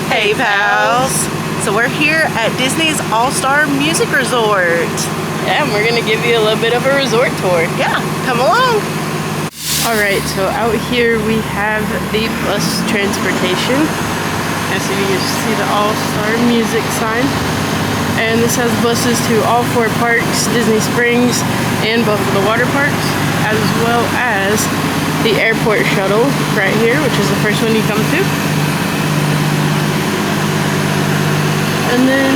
Hey pals! So we're here at Disney's All-Star Music Resort. Yeah, and we're gonna give you a little bit of a resort tour. Yeah, come along! Alright, so out here we have the bus transportation. As you can see the All-Star Music sign. And this has buses to all 4 parks, Disney Springs, and both of the water parks, as well as the airport shuttle right here, which is the first one you come to. And then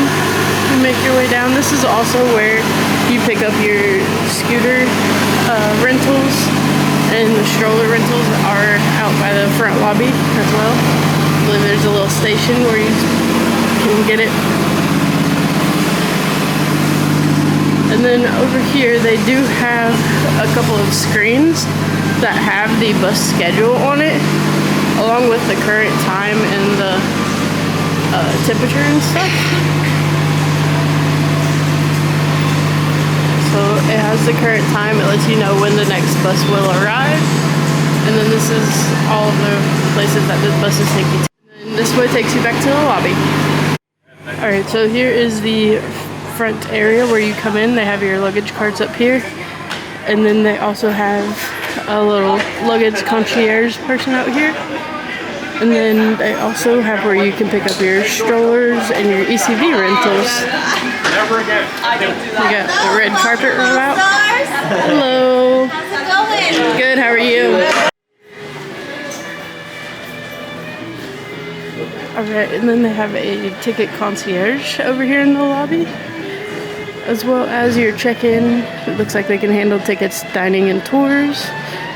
you make your way down. This is also where you pick up your scooter rentals, and the stroller rentals are out by the front lobby as well. I believe there's a little station where you can get it. And then over here they do have a couple of screens that have the bus schedule on it, along with the current time and the temperature and stuff. So it has the current time, it lets you know when the next bus will arrive. And then this is all of the places that the buses take you to. And this way takes you back to the lobby. Alright, so here is the front area where you come in. They have your luggage carts up here. And then they also have a little luggage concierge person out here. And then they also have where you can pick up your strollers and your ECV rentals. We got the red carpet roll out. Hello. Good, how are you? Alright, and then they have a ticket concierge over here in the lobby, as well as your check-in. It looks like they can handle tickets, dining, and tours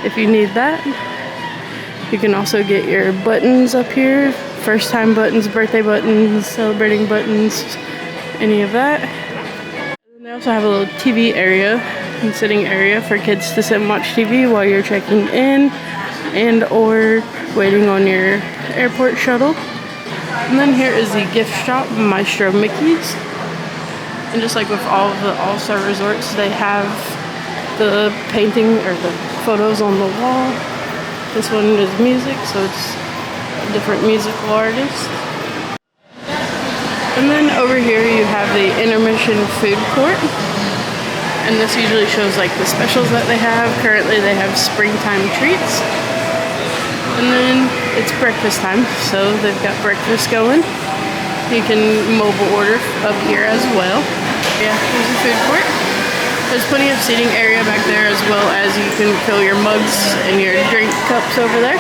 if you need that. You can also get your buttons up here, first time buttons, birthday buttons, celebrating buttons, any of that. And they also have a little TV area and sitting area for kids to sit and watch TV while you're checking in and or waiting on your airport shuttle. And then here is the gift shop, Maestro Mickey's. And just like with all of the All-Star resorts, they have the painting or the photos on the wall. This one is music, so it's a different musical artist. And then over here you have the intermission food court. And this usually shows like the specials that they have. Currently they have springtime treats. And then it's breakfast time, so they've got breakfast going. You can mobile order up here as well. Yeah, here's the food court. There's plenty of seating area back there, as well as you can fill your mugs and your drink cups over there.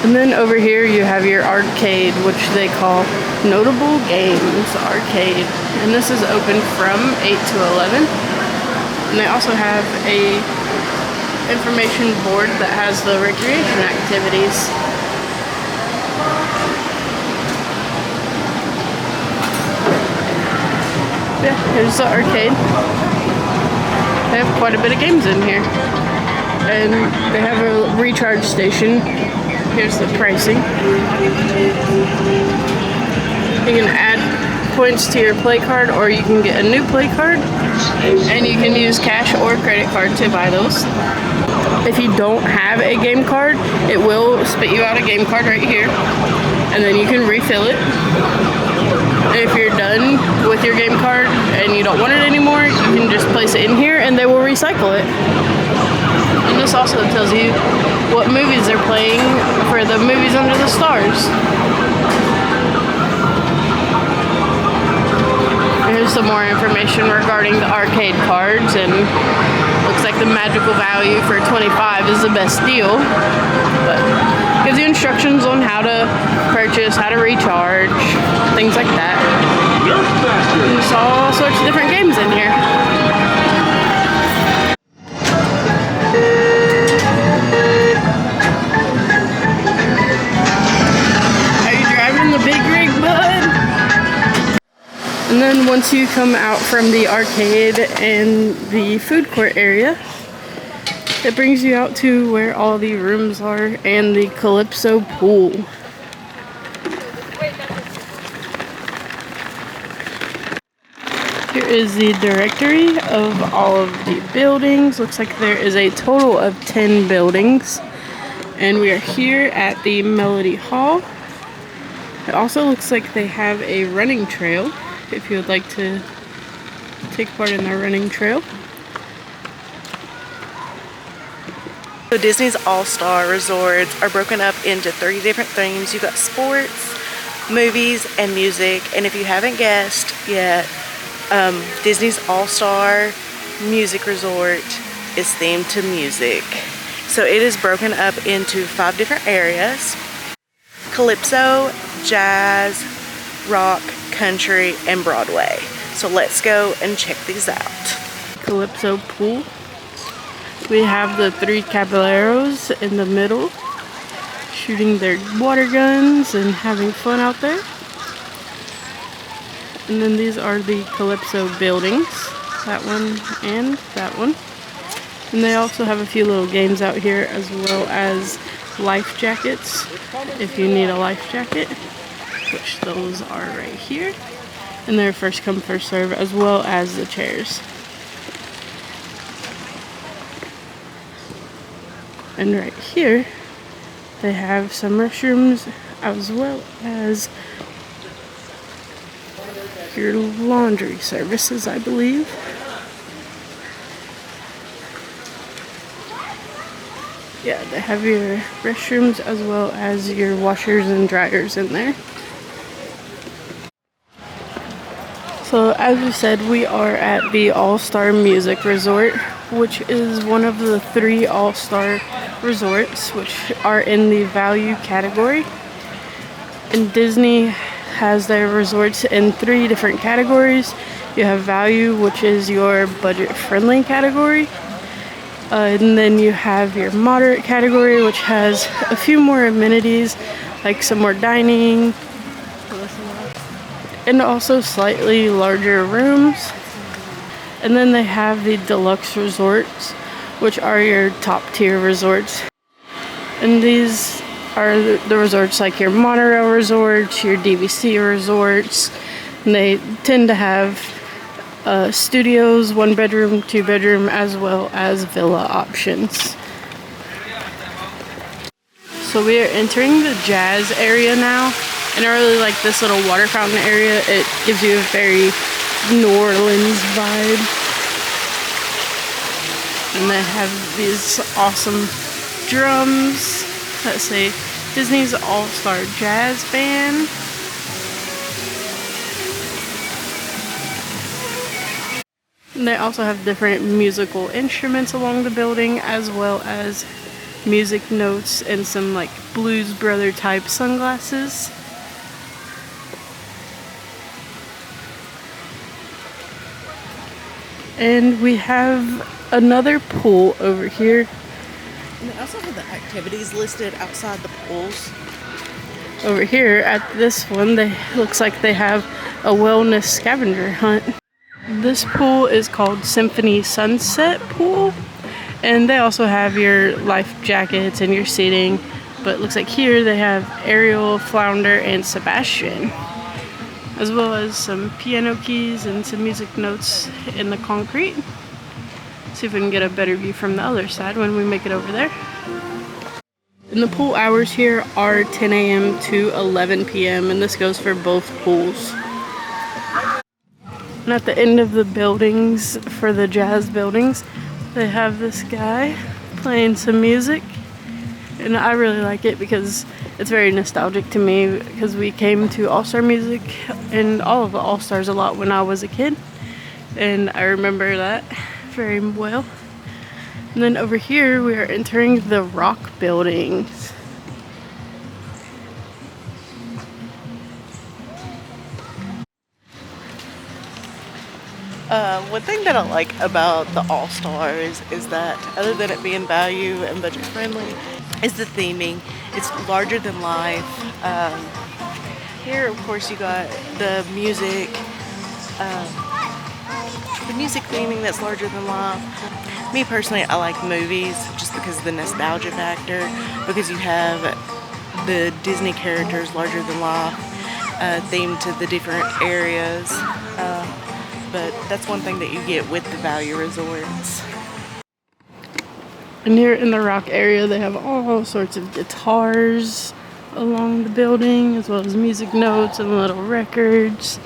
And then over here you have your arcade, which they call Notable Games Arcade. And this is open from 8 to 11. And they also have a information board that has the recreation activities. Yeah, here's the arcade. They have quite a bit of games in here. And they have a recharge station. Here's the pricing. You can add points to your play card, or you can get a new play card. And you can use cash or credit card to buy those. If you don't have a game card, it will spit you out a game card right here. And then you can refill it. And if you're done with your game card and you don't want it anymore, you can just place it in here and they will recycle it. And this also tells you what movies they're playing for the Movies Under the Stars. Here's some more information regarding the arcade cards, and looks like the magical value for 25 is the best deal. But gives you instructions on how to purchase, how to recharge, things like that. There's all sorts of different games in here. Are you driving the big rig, bud? And then once you come out from the arcade and the food court area, it brings you out to where all the rooms are and the Calypso pool. Here is the directory of all of the buildings. Looks like there is a total of 10 buildings. And we are here at the Melody Hall. It also looks like they have a running trail if you would like to take part in their running trail. So Disney's All-Star Resorts are broken up into 3 different themes. You got sports, movies, and music. And if you haven't guessed yet, Disney's All-Star Music Resort is themed to music. So it is broken up into 5 different areas: Calypso, jazz, rock, country, and Broadway. So let's go and check these out. Calypso pool. We have the 3 caballeros in the middle, shooting their water guns and having fun out there. And then these are the Calypso buildings, that one and that one. And they also have a few little games out here, as well as life jackets if you need a life jacket, which those are right here. And they're first come first serve, as well as the chairs. And right here they have some restrooms, as well as your laundry services, I believe. Yeah, they have your restrooms as well as your washers and dryers in there. So as we said, we are at the All-Star Music Resort, which is one of the 3 All-Star resorts which are in the value category. And Disney has their resorts in 3 different categories. You have value, which is your budget-friendly category. And then you have your moderate category, which has a few more amenities, like some more dining, and also slightly larger rooms. And then they have the deluxe resorts, which are your top tier resorts. And these are the resorts like your monorail resorts, your DVC resorts. And they tend to have studios, 1 bedroom, 2 bedroom, as well as villa options. So we are entering the jazz area now, and I really like this little water fountain area. It gives you a very New Orleans vibe. And they have these awesome drums that say Disney's All-Star Jazz Band. And they also have different musical instruments along the building, as well as music notes and some like Blues Brother type sunglasses. And we have another pool over here. And they also have the activities listed outside the pools. Over here at this one, looks like they have a wellness scavenger hunt. This pool is called Symphony Sunset Pool, and they also have your life jackets and your seating, but it looks like here they have Ariel, Flounder, and Sebastian, as well as some piano keys and some music notes in the concrete. See if we can get a better view from the other side when we make it over there. And the pool hours here are 10 a.m. to 11 p.m. and this goes for both pools. And at the end of the buildings, for the jazz buildings, they have this guy playing some music. And I really like it because it's very nostalgic to me, because we came to All-Star Music and all of the All-Stars a lot when I was a kid. And I remember that very well. And then over here, we are entering the rock buildings. One thing that I like about the All-Stars is that, other than it being value and budget friendly, is the theming. It's larger than life. Here, of course, you got the music theming that's larger than life. Me personally, I like movies just because of the nostalgia factor, because you have the Disney characters larger than life themed to the different areas. But that's one thing that you get with the value resorts. And here in the rock area, they have all sorts of guitars along the building, as well as music notes and little records.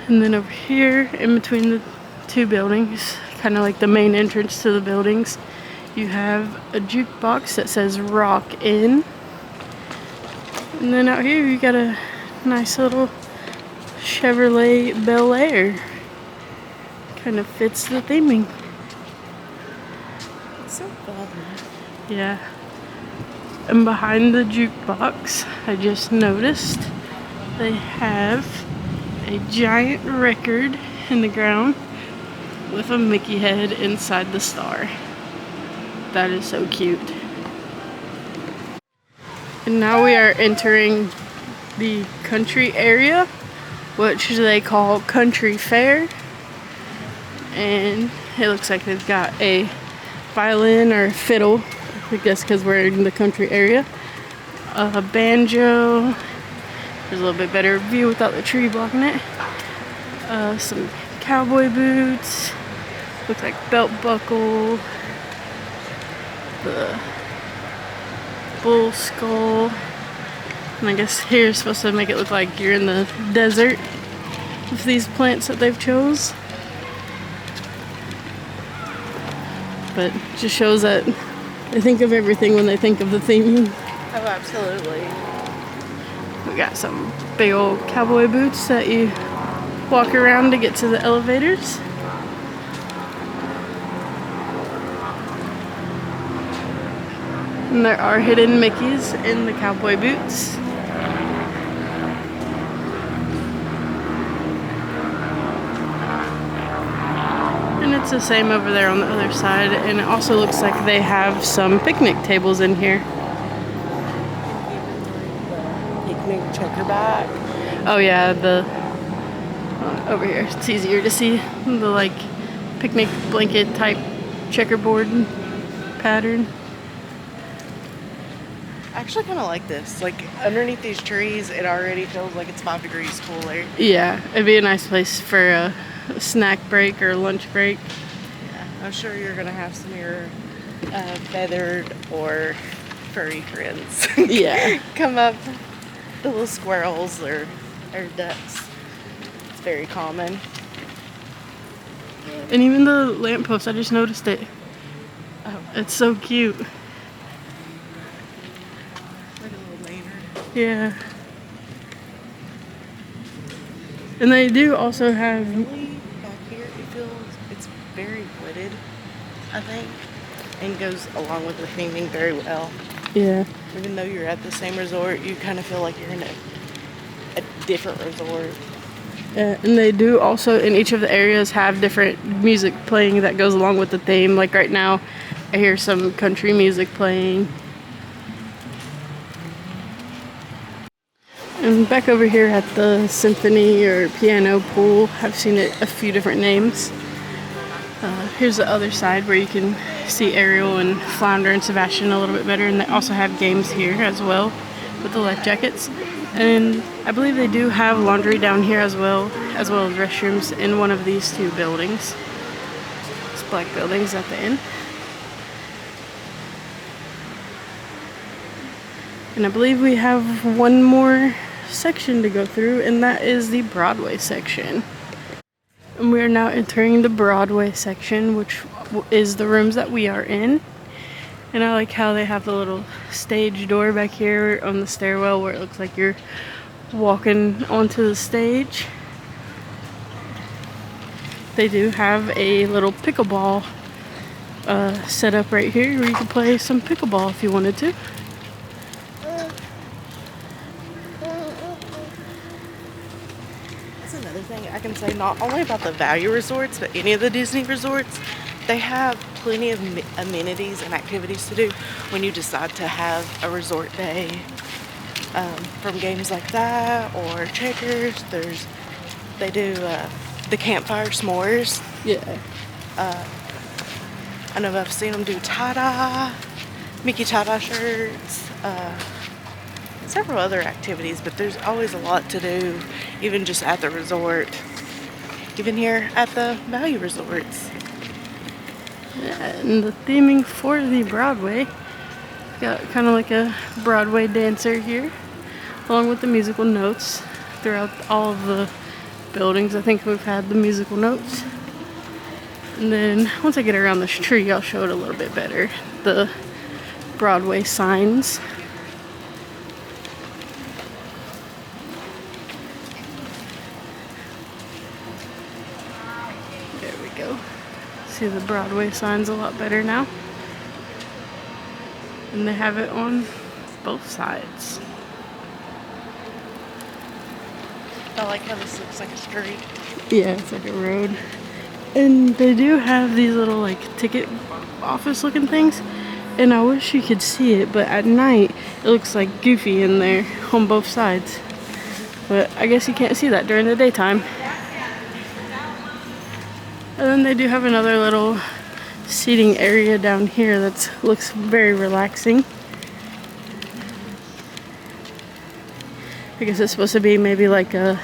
And then over here, in between the two buildings, kind of like the main entrance to the buildings, you have a jukebox that says Rock In. And then out here, you got a nice little Chevrolet Bel Air. Kind of fits the theming. It's so fun. Yeah. And behind the jukebox, I just noticed they have a giant record in the ground with a Mickey head inside the star. That is so cute. And now we are entering the country area, which they call Country Fair. And it looks like they've got a violin or fiddle, I guess because we're in the country area. A banjo. There's a little bit better view without the tree blocking it. Some cowboy boots. Looks like belt buckle. The bull skull. And I guess here's supposed to make it look like you're in the desert with these plants that they've chose. But it just shows that they think of everything when they think of the theming. Oh, absolutely. We got some big old cowboy boots that you walk around to get to the elevators. And there are hidden Mickeys in the cowboy boots. And it's the same over there on the other side. And it also looks like they have some picnic tables in here. Picnic checkerback. Oh yeah, the over here. It's easier to see the like picnic blanket type checkerboard pattern. I actually kind of like this. Like underneath these trees, it already feels like it's 5 degrees cooler. Yeah, it'd be a nice place for a snack break or lunch break. Yeah, I'm sure you're gonna have some of your feathered or furry friends. Yeah. Come up, the little squirrels or ducks. It's very common. And even the lamppost, I just noticed it. Oh, It's so cute. like a little lantern. Yeah. And they do also have, Really, back here, it feels it's very wooded, I think, and goes along with the theming very well. yeah. Even though you're at the same resort, you kind of feel like you're in a different resort. And they do also in each of the areas have different music playing that goes along with the theme. Like right now, I hear some country music playing. And back over here at the symphony or piano pool, I've seen it a few different names. Here's the other side where you can see Ariel and Flounder and Sebastian a little bit better. And they also have games here as well with the life jackets. And I believe they do have laundry down here as well as restrooms in one of these two buildings. It's black buildings at the end. And I believe we have one more section to go through, and that is the Broadway section. And we are now entering the Broadway section, which is the rooms that we are in. And I like how they have the little stage door back here on the stairwell where it looks like you're walking onto the stage. They do have a little pickleball set up right here where you can play some pickleball if you wanted to. That's another thing I can say, not only about the value resorts, but any of the Disney resorts, they have plenty of amenities and activities to do when you decide to have a resort day. From games like that or checkers, they do the campfire s'mores. Yeah. I know I've seen them do tie-dye, Mickey tie-dye shirts, several other activities, but there's always a lot to do, even just at the resort, even here at the value resorts. And the theming for the Broadway Got kind of like a Broadway dancer here, along with the musical notes throughout all of the buildings. I think we've had the musical notes. And then once I get around this tree, I'll show it a little bit better. The Broadway signs. There we go. See the Broadway signs a lot better now. And they have it on both sides. I like how this looks like a street. Yeah, it's like a road. And they do have these little like ticket office looking things. And I wish you could see it, but at night it looks like Goofy in there on both sides. But I guess you can't see that during the daytime. And then they do have another little seating area down here that looks very relaxing. I guess it's supposed to be maybe like a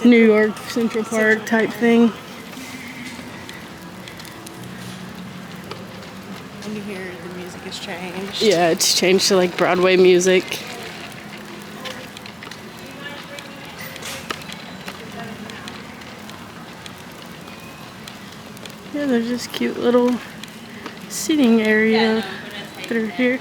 New York Central Park type thing. And you hear the music has changed. Yeah, it's changed to like Broadway music. Yeah, there's just cute little seating area that are here.